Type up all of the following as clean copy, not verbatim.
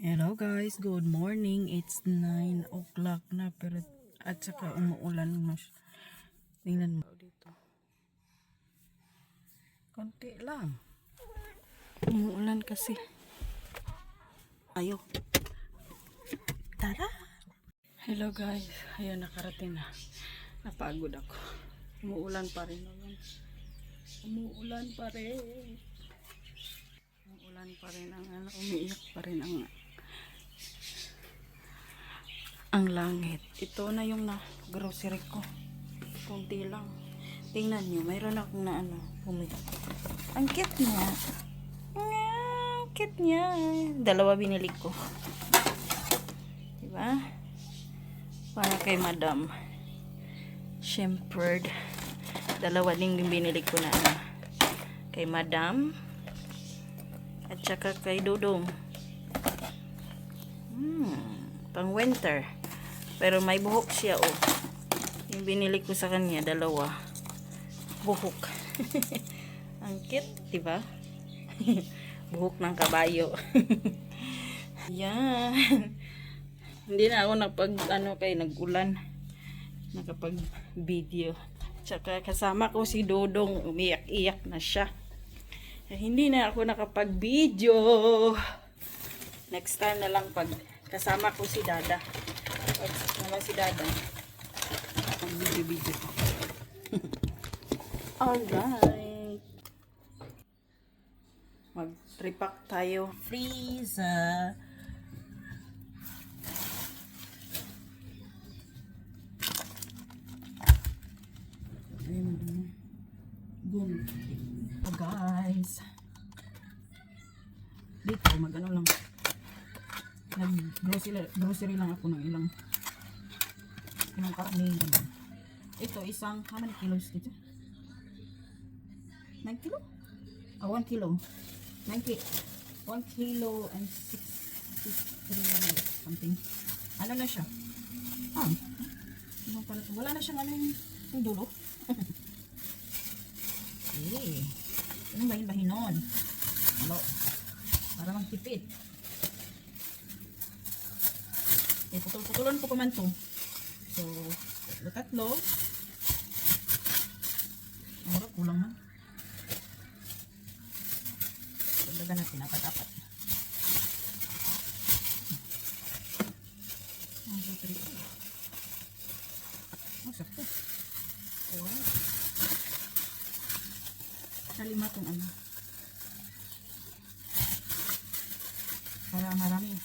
Hello guys, good morning. It's 9 o'clock na pero at saka umuulan na siya. Tingnan mo dito. Konti lang. Umuulan kasi. Ayo. Tara. Hello guys. Ayan, nakarating na. Napagod ako. Umuulan pa rin naman. Umuulan pa rin. Umuulan pa rin umiiyak pa rin ang langit. Ito na yung grocery ko. Kunti lang. Tingnan nyo, mayroon akong bumili. Ang cute niya. Ang cute niya. Dalawa binili ko. Diba? Para kay Madam. Shepherd. Dalawa din yung binili ko na kay Madam. At saka kay Dudong. Pang winter. Pero may buhok siya, oh. Yung binili ko sa kanya, dalawa. Buhok. Ang cute, diba? Buhok ng kabayo. Yan. Hindi na ako nag-ulan. Nakapag-video. Tsaka kasama ko si Dodong, umiyak-iyak na siya. Hindi na ako nakapag-video. Next time na lang pag kasama ko si Dada. Naman si Dada. Ang video-video ko. Alright. Mag-repack tayo. Freezer. Boom. Oh guys. Dito, mag-ano lang. Nag-grocery lang ako ng ilang karne. Ito, how many kilos dito? 9 kilo? 1 kilo. 1 kilo and 63 something. Ano na siya? Wala na siyang yung dulo. Okay. Anong bahin-bahin nun? Hello. Para magtipid. Okay, putol-putulan ko pa man to. So, tatlo. Mura, kulang man. Dagdagan natin, apat-apat. 1, 2, 3. Sakto. Alright. Lima tong para marami.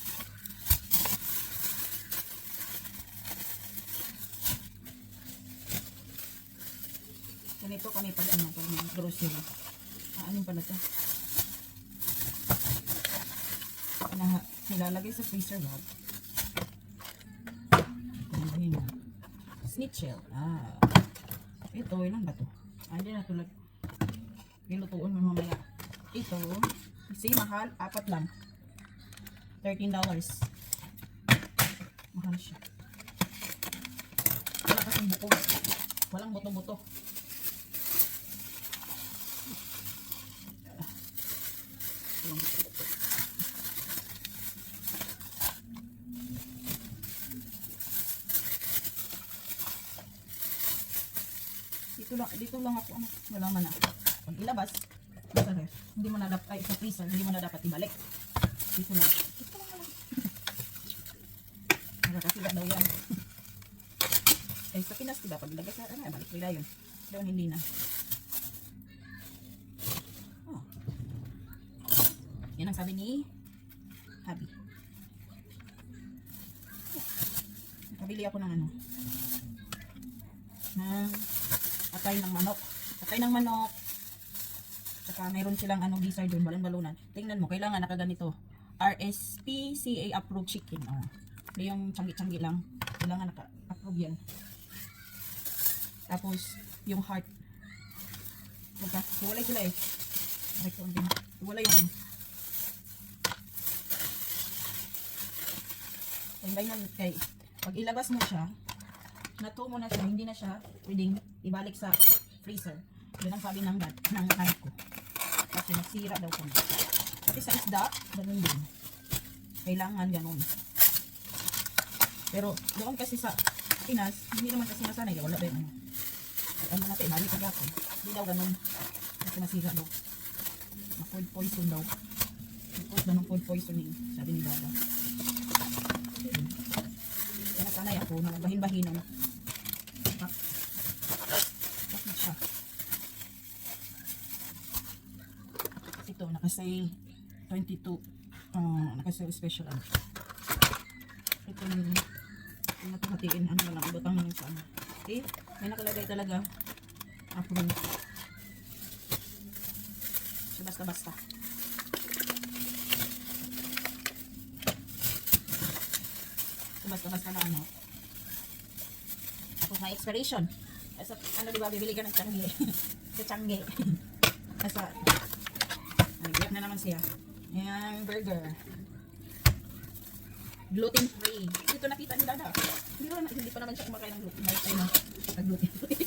Ganito kami pag grocery. Ano pala ito? Nilalagay sa freezer bag. Snitchel. Ito, ilan ba ito? Hindi na tulad. Nilutuon mo mamaya. Ito, kasi mahal, 4 lang. $13. Mahal siya. Wala kasing buko. Walang buto-buto. Dito lang ako. Wala man na. Pag ilabas, hindi mo na dapat, sa freezer, hindi mo na dapat ibalik. Dito lang. Nakakasila daw yan. Eh, sa Pinas, diba? Pag ilagay sa, balik nila yun. Doon hindi na. Yan ang sabi ni Habi. Nakabili ako ng atay ng manok. Saka mayroon silang gizzard doon, balon-balunan. Tingnan mo, kailangan nakaganito. RSPCA approved chicken. Hindi yung tiyanggi-tiyanggi lang. Kailangan naka-approve yan. Tapos, yung heart. Hiwalay sila eh. Hiwalay yung kay pag ilabas mo siya, nato mo na siya, hindi na siya pwedeng ibalik sa freezer. Yun ang sabi ng anak ko. Kasi nasira daw kami. Kasi sa isda, ganun din. Kailangan ganun. Pero doon kasi sa Pinas, hindi naman kasi nasanay. Wala ba yung ano. Ano natin, balik agad ako. Hindi daw ganun. Kasi masira daw. Food poison daw. Report daw ng food poisoning. Sabi ni Dada. Kaya nasanay ako na bahin-bahinan. Bakit siya? Ito, nakasale 22. Nakasale special ano. Ito yung natuhatiin. Ano lang, ibutang lang sa ano. Okay? May nakalagay talaga. Apple. So, basta-basta. So, basta-basta na ano. Tapos may expiration. Sa, ano diba, bibili ka ng tiyangge. Sa tiyangge. Asa, nag-iyak na naman siya. Ayan, burger. Gluten free. Ito nakita ni Dada. Hindi pa naman siya kumakain ng gluten. May na gluten free.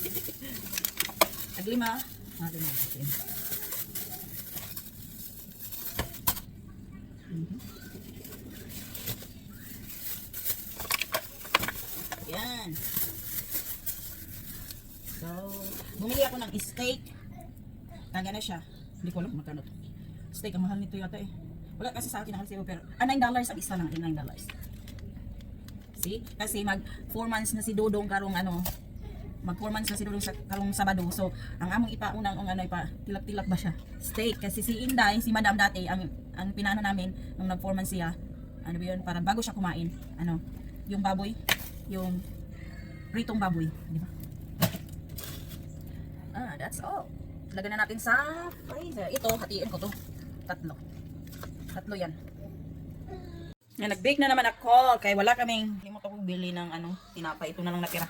Tag-5. Natin natin. Yan. So, bumili ako ng steak. Taga na siya. Hindi ko alam magkano to. Steak, ang mahal nito yata eh. Wala kasi sa akin nakasibo pero $9 ang isa lang, $9. See? Kasi mag 4 months na si Dodong karong ano, mag 4 months na si Dodong sa karong Sabado. So, ang among ipaunang ang ano ipa tilak-tilak ba siya? Steak kasi si Inday, si Madam dati ang pinano namin nung nag 4 months siya. Ano ba 'yun? Para bago siya kumain, ano, yung baboy, yung pritong baboy, di ba? That's all. Lagyan na natin sa freezer. Ito, hatiin ko to. Tatlo yan. Yan, nag-bake na naman ako. Kaya wala kaming limot ako bili ng ano, tinapay. Ito na lang natira.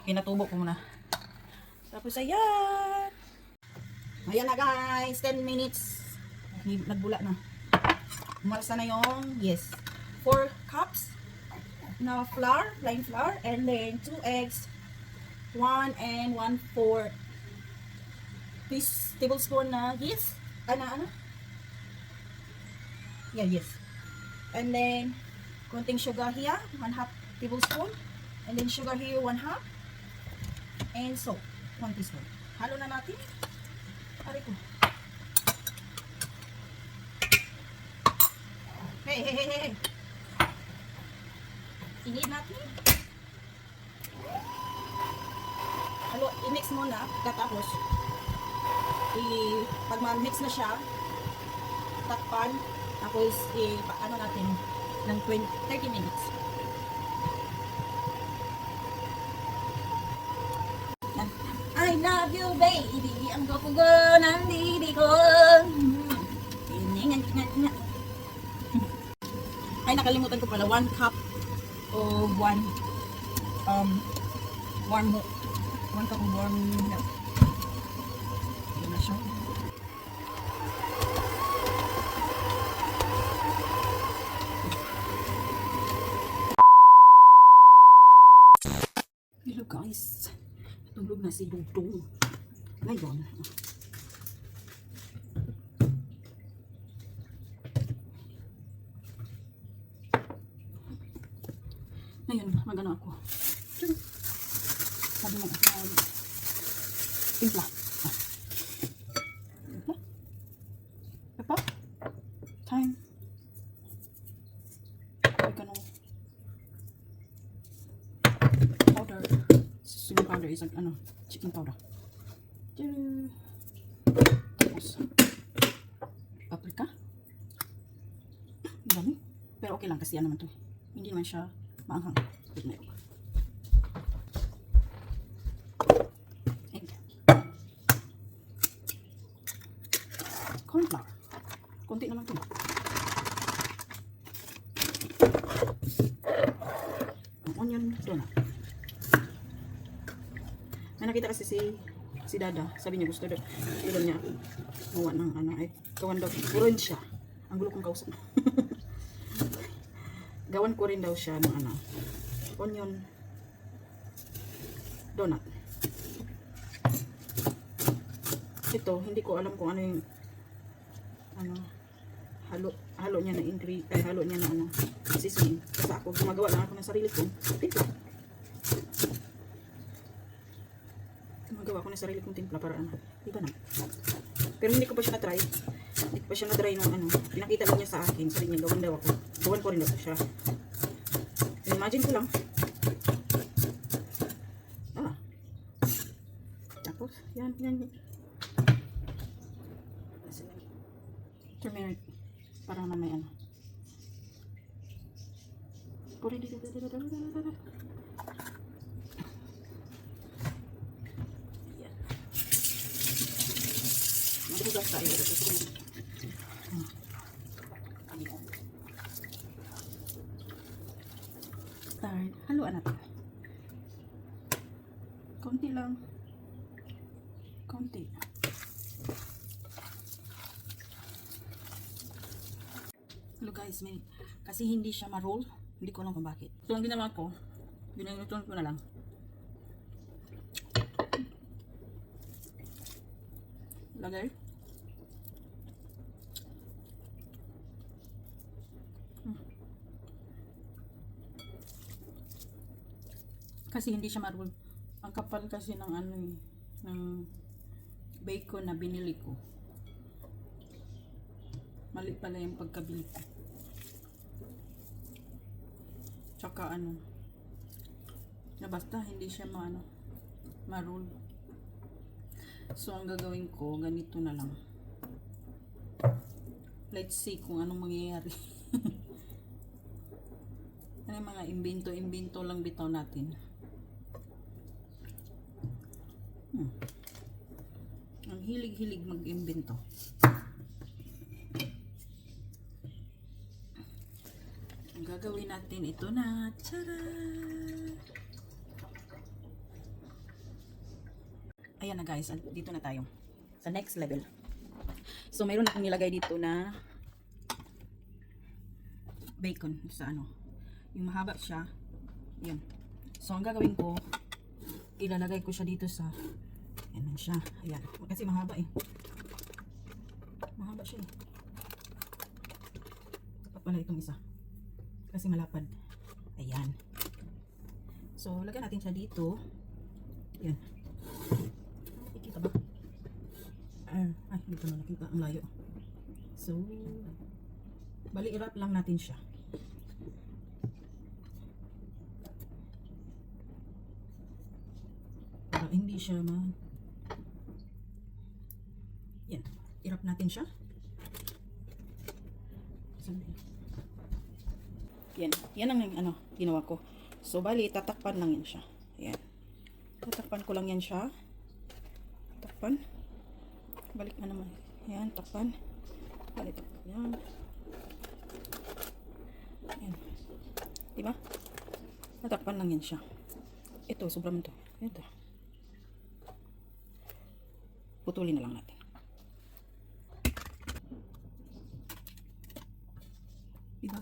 Pinatubo ko muna. Tapos ayan. Ayan na guys, 10 minutes. Nagbula na. Umalsa na yung, yes, 4 cups na flour, plain flour, and then 2 eggs, 1 and 1/4 tablespoon na yeast. Ano? Yeah, yes. And then, konting sugar here, 1/2 tablespoon. And then sugar here, 1/2. And salt, 1 teaspoon. Halo na natin. Aray ko. Hey. Inid natin. Halo, i-mix muna. Tapos, pag ma-mix na siya, takpan. Tapos, ano natin, ng 30 minutes. I love you, baby. Ang go ng didi ko. Ay, nakalimutan ko pala. 1 cup of warm milk. 1 cup of warm milk. Ayan na siya. Hello guys. Tulog na si Dudong. Ngayon. Ngayon, magano ako. Sabi mo, timpla. Timpla. Pepper. Thyme. Oregano. Powder. Swimming powder is like, ano, chicken powder. Tapos, paprika. Dami. Pero okay lang kasi ano naman to. Hindi naman siya maanghang. Egg. Corn flour. Konti naman to. Onion donut. May nakita kasi si Dada, sabi niya gusto daw niya mawa ng ano ay kawan daw puron siya. Ang gulo kong kausap. Gawan ko rin daw siya ng ano onion donut. Ito hindi ko alam kung ano yung ano halo niya na halo niya na ano, seasoning. Kasi ako gumagawa lang ako ng sarili ko. Timpla. Gumagawa ako ng sarili kong timpla para ano, iba na. Pero hindi ko pa siya na-try. Hindi ko pa siya na-try ng ano. Pinakita lang niya sa akin. Sabi niya, gawin daw ako. Gawan ko rin daw siya. Imagine ko lang. Ah. Tapos, yan. Turmeric. Parang na may ano. Puri dito. Yan. Maghugas tayo. Start. Haluan natin. Konti lang. Konti. Hello guys, kasi hindi siya ma-roll. Hindi ko alam kung bakit. So, ang ginawa ko, binalutuan ko na lang. Lagay. Kasi hindi siya ma-roll. Ang kapal kasi ng ano ng bacon na binili ko. Mali pala yung pagkabili ko. Tsaka ano, na basta hindi siya ma-roll. So ang gagawin ko, ganito na lang. Let's see kung anong mangyayari. Ano yung mga imbento lang bitaw natin. Ang hilig-hilig mag-imbento. Ang gagawin natin ito na. Tara! Ayan na guys, dito na tayo. Sa next level. So mayroon akong nilagay dito na bacon sa ano. Yung mahaba siya. Yan. So ang gagawin ko, ilalagay ko siya dito sa yan siya. Ayan. Kasi mahaba eh. Mahaba siya eh. Dapat pala itong isa. Kasi malapad. Ayan. So, lagyan natin siya dito. Ayan. Nakikita ba? Ay, hindi ko na nakita. Ang layo. So, bali i-wrap lang natin siya. Para hindi siya yan. I-wrap natin siya. Yan ang ano, ginawa ko. So, bali, tatakpan lang yan siya. Ayan. Tatakpan ko lang yan siya. Takpan. Balik na naman. Ayan, takpan. Balik takpan yan. Ayan. Diba? Tatakpan lang yan siya. Ito, sobrang ito. Ito. Putulin na lang natin. Diba?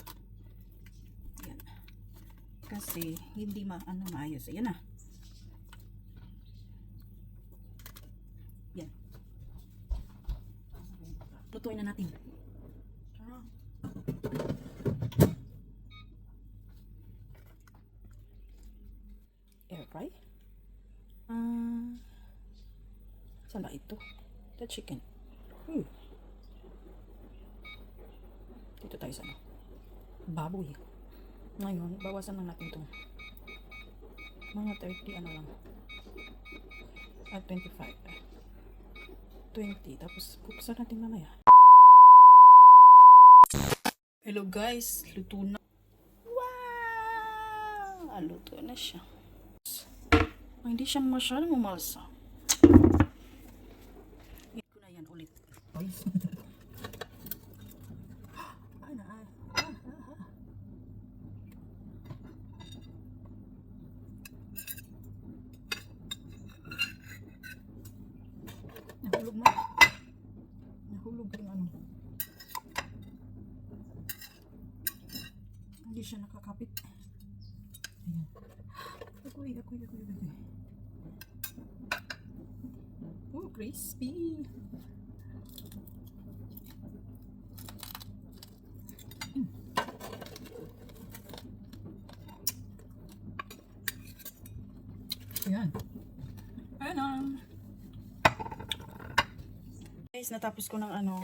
Ayan. Kasi hindi maayos. Ayan na. Yan. Lutuin na natin. Air fry. Saan ba ito? The chicken. Dito tayo sa baboy. Ngayon, bawasan lang natin itong mga 30 ano lang. At 25. 20. Tapos, buksan natin mamaya. Hello guys, luto na. Wow! Luto na siya. Hindi siya masyadong umalsa. Hit ko na yan ulit. Nahulog mo. Nahulog yung ano. Hindi siya nakakapit. Ayan. Agoy. Oh, crispy. Yan. Ayun na. Guys, natapos ko ng ano,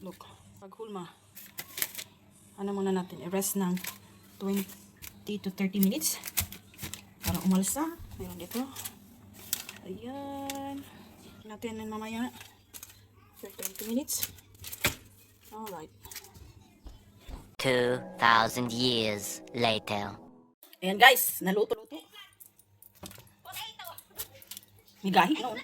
look, paghulma. Ano muna natin, i-rest ng 20 to 30 minutes para umalsa. Ayun, dito. Ayan. Natin yan mamaya for 20 minutes. Alright. 2,000 years later. Ayan guys, naluto-luto. May gahi noon.